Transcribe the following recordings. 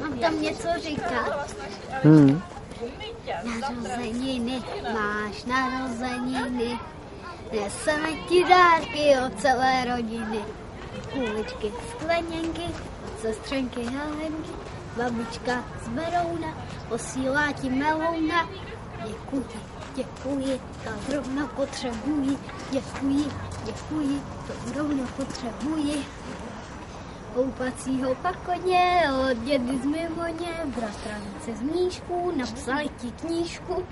Mám tam něco říkat? Narozeniny, máš narozeniny, neseme ti dárky od celé rodiny. Kuličky, skleněnky, sestřenky, Helenky, babička z Berouna posílá ti melouna. Děkuji, děkuji, to zrovna potřebuji, děkuji, děkuji, to zrovna potřebuji. Koupacího pakoně od dědy z Mimoně, bratranice z Mníšku, napsali ti knížku.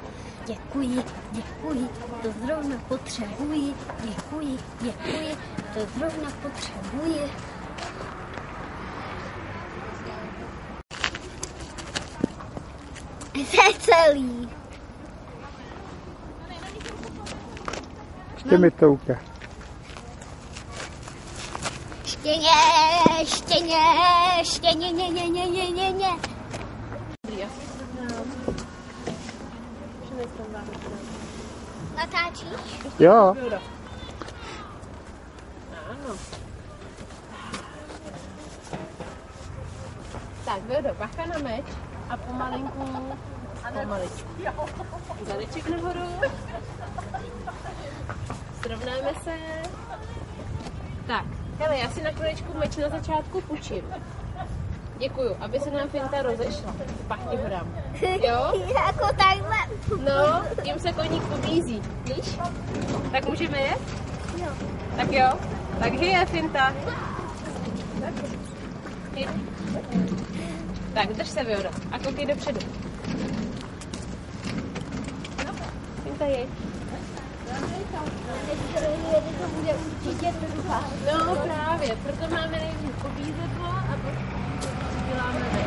Děkuji, děkuji, to zrovna potřebuji, děkuji, děkuji, to zrovna potřebuji. To je celý. Ještě mi to ukáž. Štěně, štěně, štěně, ně. Natáčíš? Jo. Ano. Tak, Vildo, bacha na meč a pomalinku. Zadeček nahoru. Srovnáme se. Tak, hele, já si na kolečku meč na začátku půjčím. Děkuju, aby se nám finta rozešla. Pak ti ho dám. Jo? Jako takhle. No, tím se koník pobízí. Víš? Tak můžeme jet? Jo. Tak jo? Tak je finta. Tak, drž se, Vildo. A koukej dopředu. No, finta jeď. To bude určitě druhá. No právě, proto máme nejdřív pobízedlo a pak děláme meč.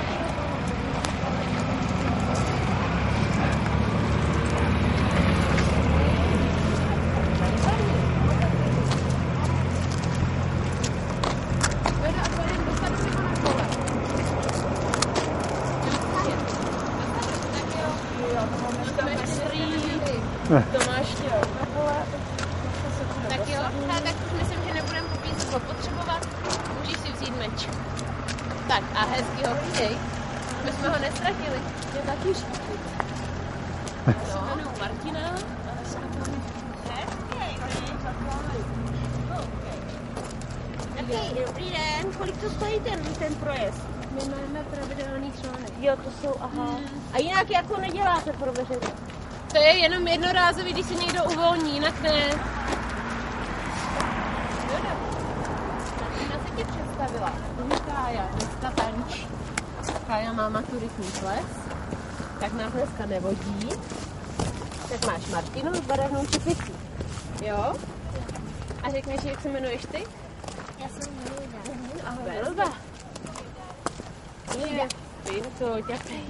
Tomáš chtěl. Tak jo, tak už myslím, že nebudeme pobízedlo potřebovat. Můžeš si vzít meč. Tak a hezky ho přidej. My jsme ho nestratili. Je taky špatný. No, Martina. Dobrý den, kolik to stojí ten projezd? My máme pravidelný článek. Jo, to jsou, aha. A jinak jako neděláte pro veřejnost? To je jenom jednorázový, když se někdo uvolní, jinak ne. Martina se ti představila. Kája, dneska tančí. Kája má maturitní ples, tak nás dneska nevodí. Tak máš Martinu s barevnou čepicí. Jo? A řekneš, jak se jmenuješ ty? Já jsem Hilda. Velva. Je. Vinko, děkej.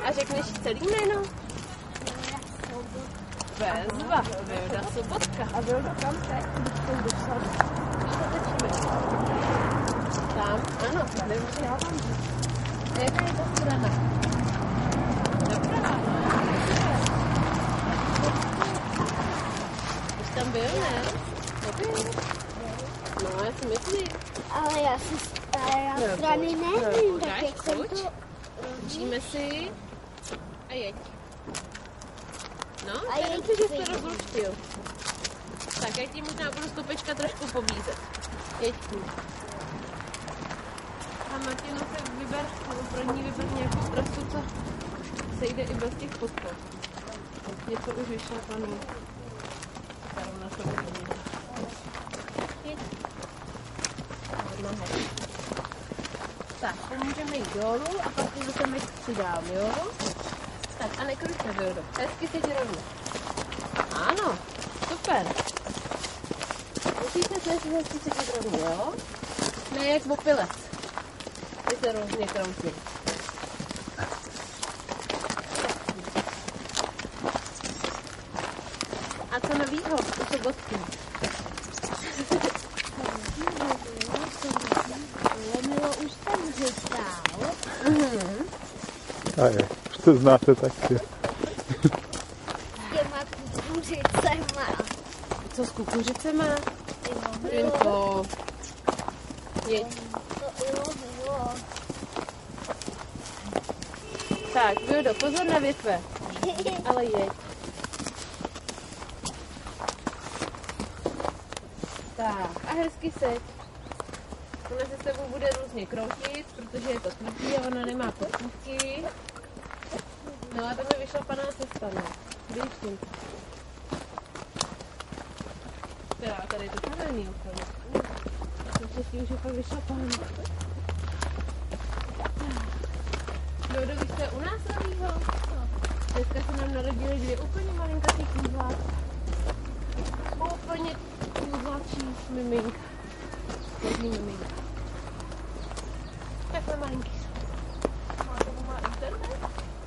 A řekneš celý jméno? Velva. Vilda Sobotka. A Vilda, kam se? Tam, ano, tady už já tam. Jaká je to strana? Dobrá. Už tam byl, ne? Dobrý. No, já si myslím. Ale já strany nevím, tak jak jsem to... Učíme si a jeď. No, A a jeď že si. jsi to rozluštil. Tak já ti možná budu z kopečka trošku pobízet. Jeď tu. A Martino se vyber, pro ní vyber nějakou trasu, co sejde i bez těch podpor. Něco už vyšlapaný. Kterou na to bude. Jeď. Tak, to můžeme jít dolů a pak si zase meč přidám, jo? Tak a nekruš se, Vildo. Hezky seď rovně. Ano, super. Musíte se hezky sedět rovně, jo? Ne jak opilec. Ty se různě kroutí. A co novýho u Sobotky? Lemilo už tak zůstal. A je, už to znáte taky. S těma kukuřicema. Co s kukuřicema? Vinko. Jeď. Tak, Vildo, pozor na větve. Ale jeď. Tak, a hezky seď. Ona se s tebou bude různě kroutit, protože je to tvrdý a ona nemá kopůvky. No a to mi vyšlapaná cesta, no. Víš tím. Teda, tady je to kamenný úplně. Naštěstí už je fakt vyšlapaný. Dodo, vy jste u nás novýho? Dneska se nám narodily 2 úplně malinkatý kůzláčky. Úplně kůzláčí miminka. Hodný miminka. Takhle malinký jsou. Máte doma internet?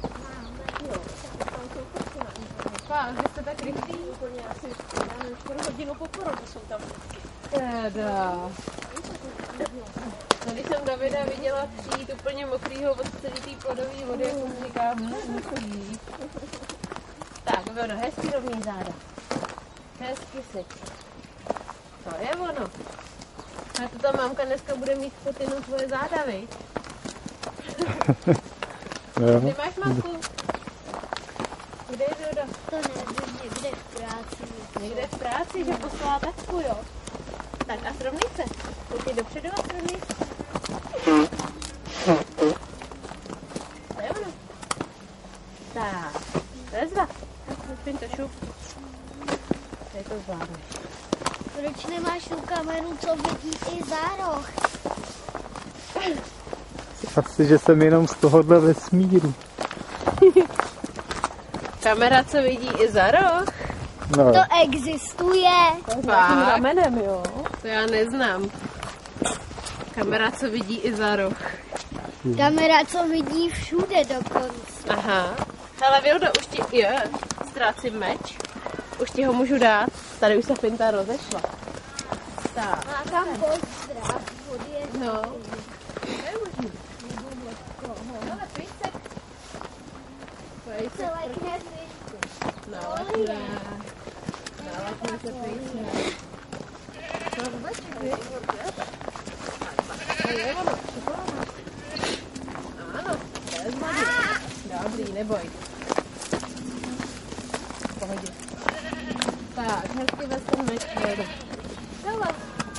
Máme. Jo, tam jsou kurky na internet. Fakt, vy jste tak rychlí? Úplně asi, já nevím, 4 hodinu po porodu jsou tam vždycky. Teda. Tady jsem Davida viděla přijít úplně mokrýho od celý té plodové vody, jak jsem říká, musí. Tak, ono, hezky rovný záda. Hezky si. To je ono. A to ta mámka dneska bude mít fotinu tvoje záda, viď? Ty máš mamku? Kde je Vilda? To nevím, někde v práci. Někde v práci, že poslala tačku, jo? Tak a srovnej se. Koukej dopředu a srovnej se. To je ono. Tak, vezva. Pojď to šup. Tady to zvládne. Proč nemáš tu kameru, co vidí i zároh? Asi, že jsem jenom z tohohle vesmíru. Kamera, co vidí i za roh? No, To existuje. Fakt? Ramenem, jo? To já neznám. Kamera, co vidí i za roh. Kamera, co vidí všude dokonce. Aha. Hele, Vildo, už ti... Jo, ztrácím meč. Už ti ho můžu dát. Tady už se finta rozešla. Tak. Má tam pozdrav. No. To je možný. Hele, pojď se. Pojď se. Nalaďme. Nalaďme se, pojď se. No vůbec, víš? To je ono, šokoláda. Ano, to je zmadu. Dobrý, neboj. V pohodě. Tak, hezky ves ten meč, Vildo. Hele,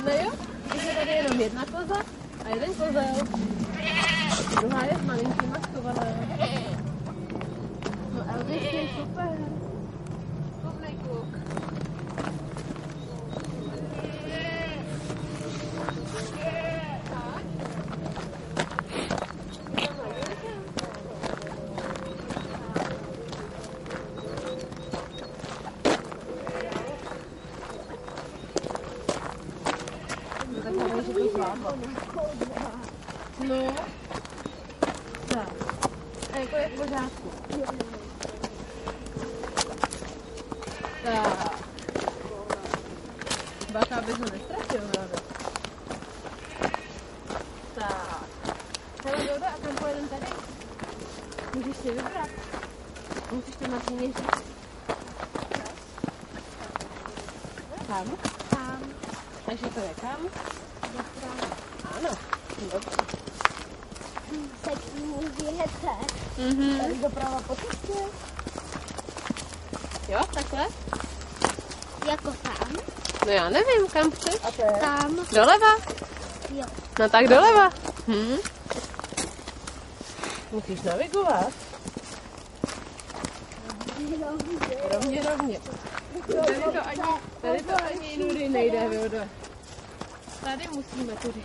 no jo, už je tady jenom jedna koza a jeden kozel. Druhá je s malinkýma schované. No Elvis je super. Kovnej kluk. No. Tak. A jako je v pořádku. Tak. Bacha, abys ho nestratil, hrade. Tak. Hele, Vildo, a kam pojedem tady? Můžeš si vybrat. Musíš to Martině říct. Kam? Tam. Takže to je kam? Ano. Dobře. Se k ní vyjete. Mhm. Doprava po cestě. Jo, takhle? Jako tam. No já nevím, kam chceš? Tam. Doleva? Jo. No tak doleva. Musíš navigovat. Rovně, rovně. Tady to ani jinudy nejde, Vildo. Tady musíme tudy.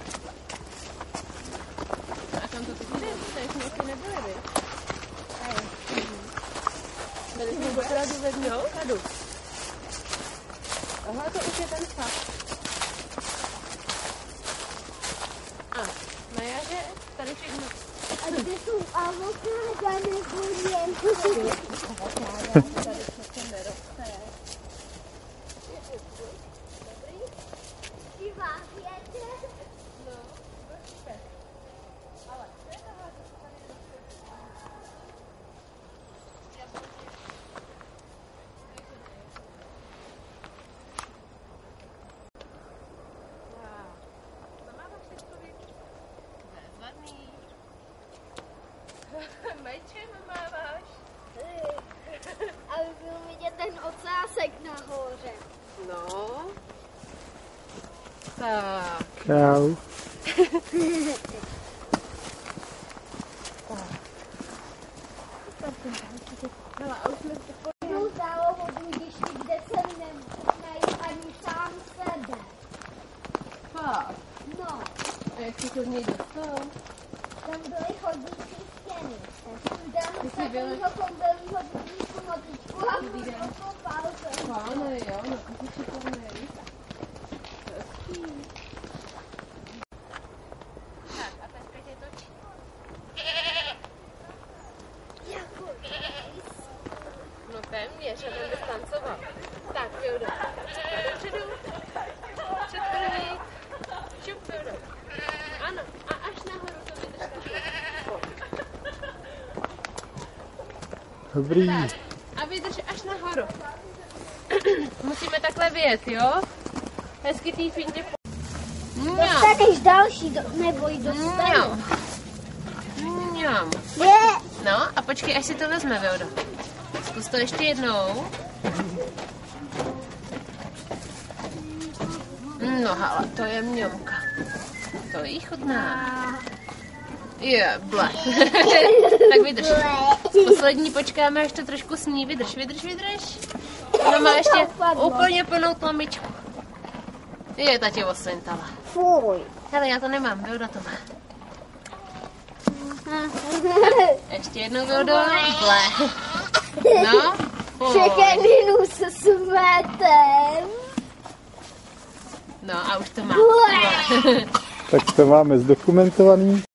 A kam to teď jde? Tady jsme asi nebyli, viď? Tady jsme opravdu ve vinohradu. Tohle to už je ten fakt. A na jaře tady všechno. A kde jsou avokáda nebo něco? Tady přece neroste. Ty vážete? No, roste. Ale co je tohle, co tady roste? Bezvadný. Mečem má Tak. Čau. Hele, a už jsme Jdu za obludišti, kde jsem najít ani sám sebe. fakt. No, A jak jsi to z něj dostal? tam byly chodící stěny. Tak jsem dal Ty jsi takovýho kombelýho budíšku motičku a okopal jsem. Páne, jo, no to si šikovnej. Hezký. Tak, a teďka tě točí. No téměř, a ten bys tancoval. Tak, Vildo, dopředu. Před první. Šup, Vildo. Ano, a až nahoru to vydrž takhle. Dobrý. Tak, a vydrž až nahoru. Musíme takhle vyjet, jo? Hezky tý fintě po... Dostaneš další, nebo ji dostanu. Mňam. No a počkej, až si to vezme, Vildo. Zkus to ještě jednou. No hala, to je mňamka. To je chutná. Je, ble. Tak vydrž. Poslední počkáme, až to trošku sní. Vydrž. Ona má ještě úplně plnou tlamičku. Je, ta tě osvintala. Fuj. Hele, já to nemám, Vilda to má. Ještě jednou, Vildo. Ble. No. Překeninu se smetem. No a už to má. Tak to máme zdokumentovaný.